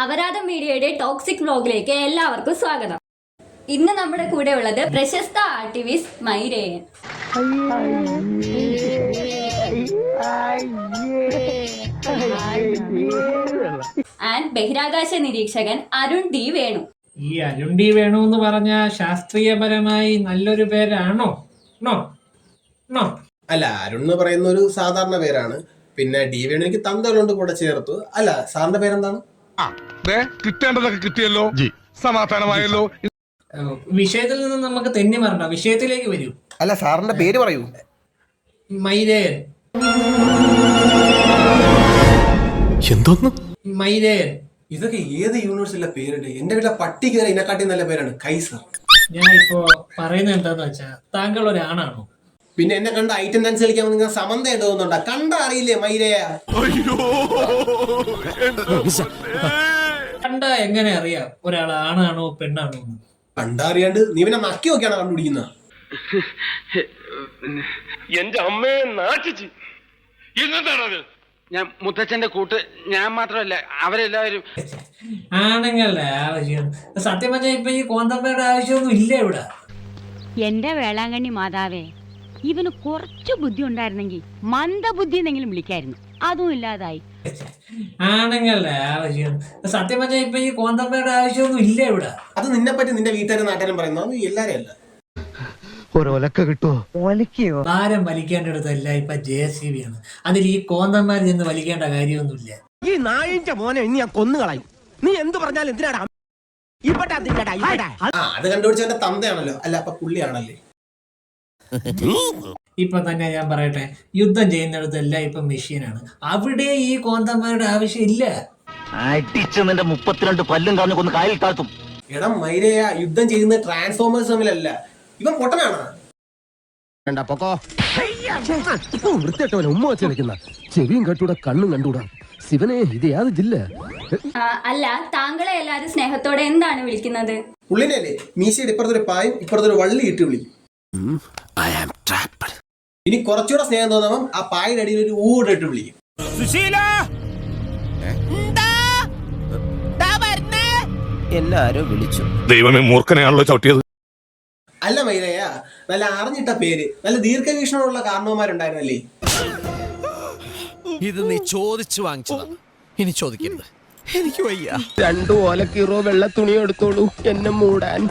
അപരാധം മീഡിയയുടെ ടോക്സിക് വ്ലോഗിലേക്ക് എല്ലാവർക്കും സ്വാഗതം. ഇന്ന് നമ്മുടെ കൂടെ ഉള്ളത് പ്രശസ്ത ആർട്ടിവിസ്റ്റ് മൈരേയൻ ആൻഡ് ബഹിരാകാശ നിരീക്ഷകൻ അരുൺ ഡി വേണു. ഈ അരുൺ ഡി വേണു എന്ന് പറഞ്ഞ ശാസ്ത്രീയപരമായി നല്ലൊരു പേരാണോ? അല്ല, അരുൺ എന്ന് പറയുന്ന ഒരു സാധാരണ പേരാണ്. പിന്നെ ഡി വേണു എനിക്ക് തന്തകളുണ്ട് കൂടെ ചേർത്തു. അല്ല, സാറിന്റെ പേരെന്താണ്? കിട്ടേണ്ടതൊക്കെ കിട്ടിയല്ലോ, സമാധാനമായല്ലോ. വിഷയത്തിൽ നിന്ന് നമുക്ക് തെന്നി മാറണ്ട, വിഷയത്തിലേക്ക് വരൂ. അല്ല, സാറിന്റെ പേര് പറയൂ. മൈരേയൻ. എന്തോന്ന് മൈരേയൻ? ഇതൊക്കെ ഏത് യൂണിവേഴ്സിലെ പേരുണ്ട്? എന്റെ വീട്ടിലെ പട്ടി കയറി ഇതിനെക്കാട്ടി നല്ല പേരാണ് കൈസർ. ഞാൻ ഇപ്പോ പറയുന്നത് എന്താന്ന് വെച്ചാ, താങ്കൾ ഒരാണാണോ? പിന്നെ എന്നെ കണ്ട ഐറ്റം ഡാൻസ് കളിക്കാൻ നിങ്ങൾ സമന്തയായിട്ട് തോന്നുന്നുണ്ടോ? കണ്ട അറിയില്ലേ മൈരേയ? കണ്ട എങ്ങനെ അറിയാം ഒരാൾ ആണാണോ പെണ്ണാണോ? കണ്ടറിയാണ്ട് നീ പിന്നെ നക്കി നോക്കിയാണോ കണ്ടുപിടിക്കുന്ന? എന്റെ അമ്മയെ നാട്ടിച്ച് എന്താണത്? ഞാൻ മുത്തച്ഛന്റെ കൂട്ട്, ഞാൻ മാത്രമല്ല അവരെല്ലാവരും. ആണുങ്ങളുടെ ആവശ്യം സത്യം പറഞ്ഞാൽ ഇപ്പൊ ഈ കോന്തമ്മയുടെ ആവശ്യമൊന്നും ഇല്ല ഇവിടെ. എന്റെ വേളാങ്കണ്ണി മാതാവേ, ഇവന് കുറച്ചു ബുദ്ധി ഉണ്ടായിരുന്നെങ്കിൽ മന്ദബുദ്ധി എന്നെങ്കിലും വിളിക്കായിരുന്നു. അതും ഇല്ലാതായി. ആണുങ്ങളുടെ ആവശ്യം സത്യം പറഞ്ഞാൽ ഇപ്പൊ ഈ കോന്തമ്മയുടെ ആവശ്യമൊന്നും ഇല്ല ഇവിടെ. അത് നിന്നെ പറ്റി നിന്റെ വീട്ടുകാരും നാട്ടുകാരും പറയുന്നത് എല്ലാരും അല്ല. ഒരൊലക്ക കിട്ടുമോ? ഭാരം വലിക്കേണ്ടടുത്തല്ല ഇപ്പൊ JCB ആണ്. അതിൽ ഈ കോന്തന്മാർ ചെന്ന് വലിക്കേണ്ട കാര്യമൊന്നുമില്ല. ഈ നായിന്റെ മോനെ ഇനി ഞാൻ കൊന്നുകളയും. നീ എന്ത് പറഞ്ഞാലും എന്തിനാടാ അത് കണ്ടുപിടിച്ചവന്റെ തന്തയാണല്ലോ. അല്ല, അപ്പൊ പുള്ളിയാണല്ലേ? ഇപ്പൊ തന്നെ ഞാൻ പറയട്ടെ, യുദ്ധം ചെയ്യുന്നിടത്തെല്ലാം ഇപ്പൊ മെഷീനാണ്. അവിടെ ഈ കോന്തന്മാരുടെ ആവശ്യം ഇല്ല. അടിച്ച് നിന്റെ 32 പല്ലും കളഞ്ഞു കൊന്ന് കായൽ താഴ്ത്തും. എടാ മൈരേയ, യുദ്ധം ചെയ്യുന്ന ട്രാൻസ്ഫോമേഴ്സ് തമ്മിലല്ല. ഇവൻ പൊട്ടനാണ്. വൃത്തിയായിട്ടവനെ ഉമ്മ വെച്ച് കളിക്കുന്ന ചെവിയും കണ്ടൂടാ കണ്ണും കണ്ടൂടാ. ശിവനെ, ഇത് യാത് ജില്ല. അല്ല, താങ്കളെ എല്ലാരും സ്നേഹത്തോടെ എന്താണ് വിളിക്കുന്നത്? പുള്ളിനല്ലേ മീശയുടെ ഇപ്പുറത്തൊരു പായും ഇപ്പുറത്തൊരു വള്ളി ഇട്ട് വിളിക്കും. ഇനി കുറച്ചുകൂടെ സ്നേഹം തോന്നുമ്പം ആ പായുടെ അടിയിൽ ഒരു ഊടിട്ട് വിളിക്കും. എല്ലാരും വിളിച്ചു. ദൈവമേ, മൂർഖനെയാണല്ലോ ചവിട്ടിയത്. അല്ല മൈരേയ, നല്ല അറിഞ്ഞിട്ട പേര്, നല്ല ദീർഘവീക്ഷണമുള്ള കാരണവന്മാരുണ്ടായിരുന്നല്ലേ? ഇത് നീ ചോദിച്ചു വാങ്ങിച്ചതാണ്, ഇനി ചോദിക്കരുത്. എനിക്ക് വയ്യ. 2 ഓലക്കീറോ വെള്ള തുണി എടുത്തോളൂ എന്നെ മൂടാൻ.